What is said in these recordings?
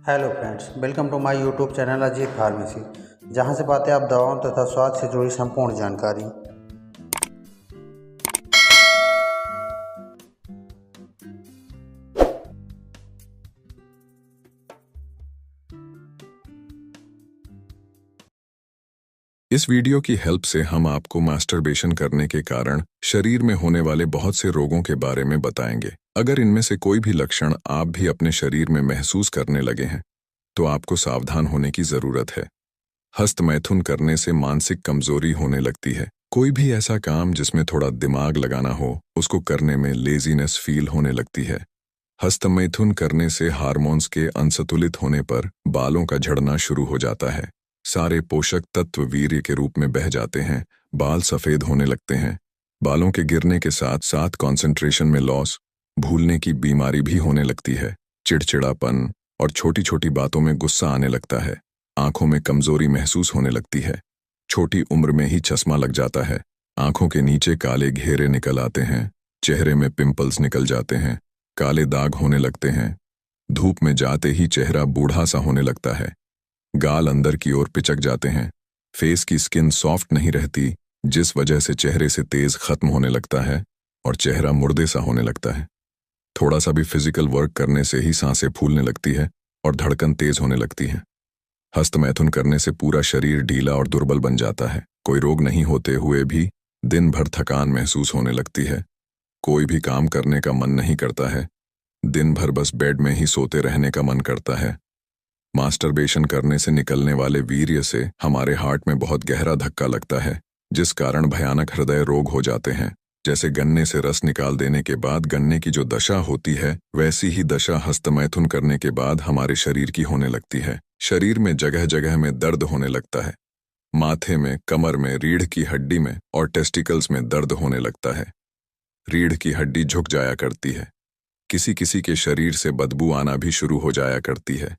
Hello friends, welcome to my YouTube channel Ajit pharmacy, जहां से पाते हैं आप दवाओं तथा स्वास्थ्य से जुड़ी संपूर्ण जानकारी। इस वीडियो की हेल्प से हम आपको मास्टरबेशन करने के कारण शरीर में होने वाले बहुत से रोगों के बारे में बताएंगे। अगर इनमें से कोई भी लक्षण आप भी अपने शरीर में महसूस करने लगे हैं, तो आपको सावधान होने की जरूरत है। हस्तमैथुन करने से मानसिक कमजोरी होने लगती है। कोई भी ऐसा काम जिसमें थोड़ा दिमाग लगाना हो, उसको करने में लेजीनेस फील होने लगती है। हस्तमैथुन करने से हार्मोन्स के असंतुलित होने पर बालों का झड़ना शुरू हो जाता है। सारे पोषक तत्व वीर्य के रूप में बह जाते हैं, बाल सफेद होने लगते हैं। बालों के गिरने के साथ साथ कंसंट्रेशन में लॉस, भूलने की बीमारी भी होने लगती है। चिड़चिड़ापन और छोटी छोटी बातों में गुस्सा आने लगता है। आंखों में कमजोरी महसूस होने लगती है। छोटी उम्र में ही चश्मा लग जाता है। आंखों के नीचे काले घेरे निकल आते हैं। चेहरे में पिंपल्स निकल जाते हैं। काले दाग होने लगते हैं। धूप में जाते ही चेहरा बूढ़ा सा होने लगता है। गाल अंदर की ओर पिचक जाते हैं। फेस की स्किन सॉफ्ट नहीं रहती, जिस वजह से चेहरे से तेज खत्म होने लगता है और चेहरा मुर्दे सा होने लगता है। थोड़ा सा भी फिजिकल वर्क करने से ही सांसें फूलने लगती है और धड़कन तेज होने लगती है। हस्तमैथुन करने से पूरा शरीर ढीला और दुर्बल बन जाता है। कोई रोग नहीं होते हुए भी दिन भर थकान महसूस होने लगती है। कोई भी काम करने का मन नहीं करता है। दिन भर बस बेड में ही सोते रहने का मन करता है। मास्टरबेशन करने से निकलने वाले वीर्य से हमारे हार्ट में बहुत गहरा धक्का लगता है, जिस कारण भयानक हृदय रोग हो जाते हैं। जैसे गन्ने से रस निकाल देने के बाद गन्ने की जो दशा होती है, वैसी ही दशा हस्तमैथुन करने के बाद हमारे शरीर की होने लगती है। शरीर में जगह जगह में दर्द होने लगता है। माथे में, कमर में, रीढ़ की हड्डी में और टेस्टिकल्स में दर्द होने लगता है। रीढ़ की हड्डी झुक जाया करती है। किसी किसी के शरीर से बदबू आना भी शुरू हो जाया करती है।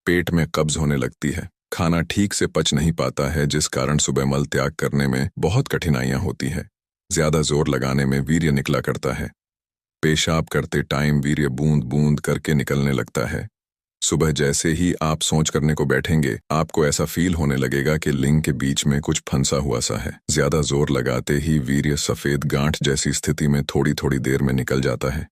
पेट में कब्ज होने लगती है। खाना ठीक से पच नहीं पाता है, जिस कारण सुबह मल त्याग करने में बहुत कठिनाइयां होती है। ज्यादा जोर लगाने में वीर्य निकला करता है। पेशाब करते टाइम वीर्य बूंद बूंद करके निकलने लगता है। सुबह जैसे ही आप सोच करने को बैठेंगे, आपको ऐसा फील होने लगेगा कि लिंग के बीच में कुछ फंसा हुआ सा है। ज्यादा जोर लगाते ही वीर्य सफेद गांठ जैसी स्थिति में थोड़ी थोड़ी देर में निकल जाता है।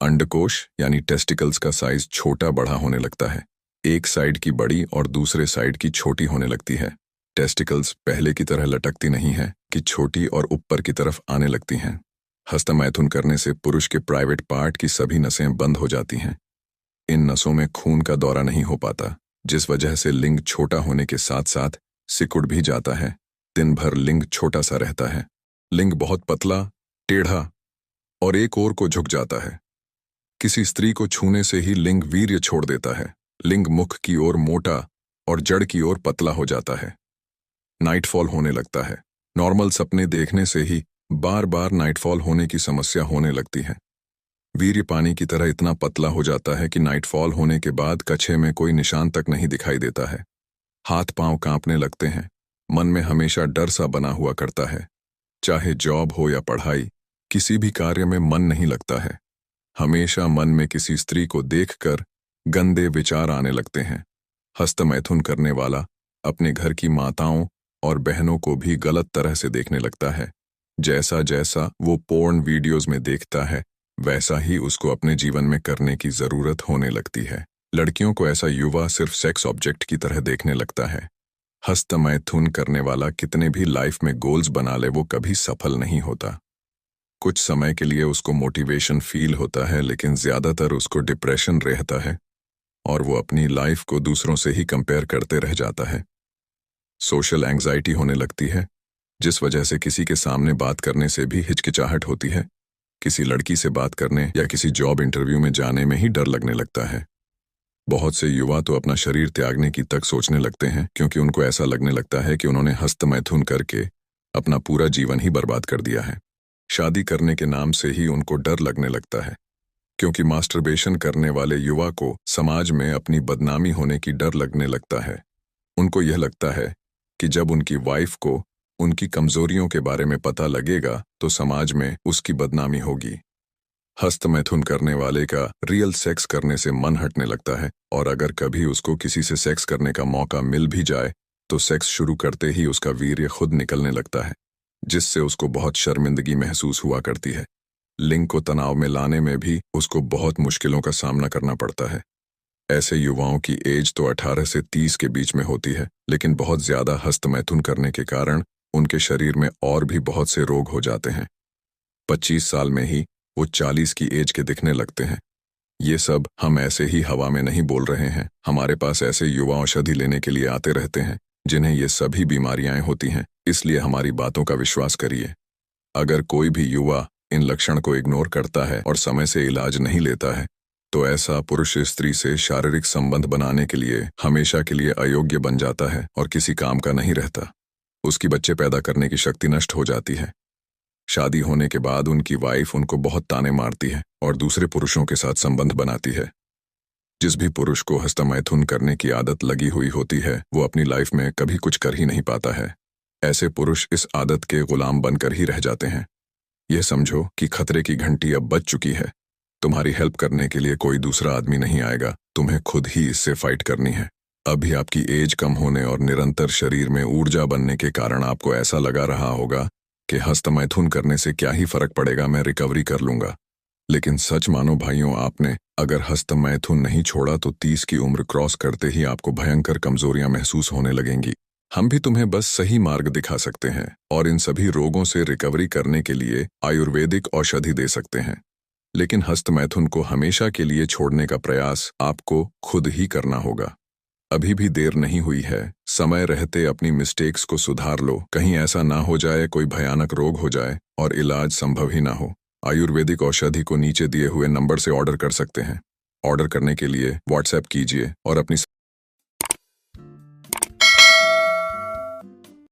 अंडकोश यानी टेस्टिकल्स का साइज छोटा बड़ा होने लगता है। एक साइड की बड़ी और दूसरे साइड की छोटी होने लगती है। टेस्टिकल्स पहले की तरह लटकती नहीं है कि छोटी और ऊपर की तरफ आने लगती हैं। हस्तमैथुन करने से पुरुष के प्राइवेट पार्ट की सभी नसें बंद हो जाती हैं। इन नसों में खून का दौरा नहीं हो पाता, जिस वजह से लिंग छोटा होने के साथ साथ सिकुड़ भी जाता है। दिन भर लिंग छोटा सा रहता है। लिंग बहुत पतला, टेढ़ा और एक ओर को झुक जाता है। किसी स्त्री को छूने से ही लिंग वीर्य छोड़ देता है। लिंग मुख की ओर मोटा और जड़ की ओर पतला हो जाता है। नाइटफॉल होने लगता है। नॉर्मल सपने देखने से ही बार बार नाइटफॉल होने की समस्या होने लगती है। वीर्य पानी की तरह इतना पतला हो जाता है कि नाइटफॉल होने के बाद कच्छे में कोई निशान तक नहीं दिखाई देता है। हाथ पांव कांपने लगते हैं। मन में हमेशा डर सा बना हुआ करता है। चाहे जॉब हो या पढ़ाई, किसी भी कार्य में मन नहीं लगता है। हमेशा मन में किसी स्त्री को देखकर गंदे विचार आने लगते हैं। हस्तमैथुन करने वाला अपने घर की माताओं और बहनों को भी गलत तरह से देखने लगता है। जैसा जैसा वो पोर्न वीडियोस में देखता है, वैसा ही उसको अपने जीवन में करने की जरूरत होने लगती है। लड़कियों को ऐसा युवा सिर्फ सेक्स ऑब्जेक्ट की तरह देखने लगता है। हस्तमैथुन करने वाला कितने भी लाइफ में गोल्स बना ले, वो कभी सफल नहीं होता। कुछ समय के लिए उसको मोटिवेशन फील होता है, लेकिन ज्यादातर उसको डिप्रेशन रहता है और वो अपनी लाइफ को दूसरों से ही कंपेयर करते रह जाता है। सोशल एंग्जाइटी होने लगती है, जिस वजह से किसी के सामने बात करने से भी हिचकिचाहट होती है। किसी लड़की से बात करने या किसी जॉब इंटरव्यू में जाने में ही डर लगने लगता है। बहुत से युवा तो अपना शरीर त्यागने की तक सोचने लगते हैं, क्योंकि उनको ऐसा लगने लगता है कि उन्होंने हस्तमैथुन करके अपना पूरा जीवन ही बर्बाद कर दिया है। शादी करने के नाम से ही उनको डर लगने लगता है, क्योंकि मास्टरबेशन करने वाले युवा को समाज में अपनी बदनामी होने की डर लगने लगता है। उनको यह लगता है कि जब उनकी वाइफ को उनकी कमजोरियों के बारे में पता लगेगा, तो समाज में उसकी बदनामी होगी। हस्त मैथुन करने वाले का रियल सेक्स करने से मन हटने लगता है, और अगर कभी उसको किसी से सेक्स करने का मौका मिल भी जाए तो सेक्स शुरू करते ही उसका वीर्य खुद निकलने लगता है, जिससे उसको बहुत शर्मिंदगी महसूस हुआ करती है। लिंग को तनाव में लाने में भी उसको बहुत मुश्किलों का सामना करना पड़ता है। ऐसे युवाओं की एज तो 18 से 30 के बीच में होती है, लेकिन बहुत ज्यादा हस्त मैथुन करने के कारण उनके शरीर में और भी बहुत से रोग हो जाते हैं। 25 साल में ही वो 40 की एज के दिखने लगते हैं। ये सब हम ऐसे ही हवा में नहीं बोल रहे हैं। हमारे पास ऐसे युवा औषधि लेने के लिए आते रहते हैं जिन्हें ये सभी बीमारियां होती हैं, इसलिए हमारी बातों का विश्वास करिए। अगर कोई भी युवा इन लक्षण को इग्नोर करता है और समय से इलाज नहीं लेता है, तो ऐसा पुरुष स्त्री से शारीरिक संबंध बनाने के लिए हमेशा के लिए अयोग्य बन जाता है और किसी काम का नहीं रहता। उसकी बच्चे पैदा करने की शक्ति नष्ट हो जाती है। शादी होने के बाद उनकी वाइफ उनको बहुत ताने मारती है और दूसरे पुरुषों के साथ संबंध बनाती है। जिस भी पुरुष को हस्तमैथुन करने की आदत लगी हुई होती है, वो अपनी लाइफ में कभी कुछ कर ही नहीं पाता है। ऐसे पुरुष इस आदत के गुलाम बनकर ही रह जाते हैं। यह समझो कि खतरे की घंटी अब बज चुकी है। तुम्हारी हेल्प करने के लिए कोई दूसरा आदमी नहीं आएगा, तुम्हें खुद ही इससे फाइट करनी है। अभी आपकी एज कम होने और निरंतर शरीर में ऊर्जा बनने के कारण आपको ऐसा लगा रहा होगा कि हस्तमैथुन करने से क्या ही फर्क पड़ेगा, मैं रिकवरी कर लूंगा। लेकिन सच मानो भाइयों, आपने अगर हस्तमैथुन नहीं छोड़ा तो 30 की उम्र क्रॉस करते ही आपको भयंकर कमजोरियां महसूस होने लगेंगी। हम भी तुम्हें बस सही मार्ग दिखा सकते हैं और इन सभी रोगों से रिकवरी करने के लिए आयुर्वेदिक औषधि दे सकते हैं। लेकिन हस्तमैथुन को हमेशा के लिए छोड़ने का प्रयास आपको खुद ही करना होगा। अभी भी देर नहीं हुई है। समय रहते अपनी मिस्टेक्स को सुधार लो। कहीं ऐसा ना हो जाए कोई भयानक रोग हो जाए और इलाज संभव ही ना हो। आयुर्वेदिक औषधि को नीचे दिए हुए नंबर से ऑर्डर कर सकते हैं। ऑर्डर करने के लिए व्हाट्सएप कीजिए और अपनी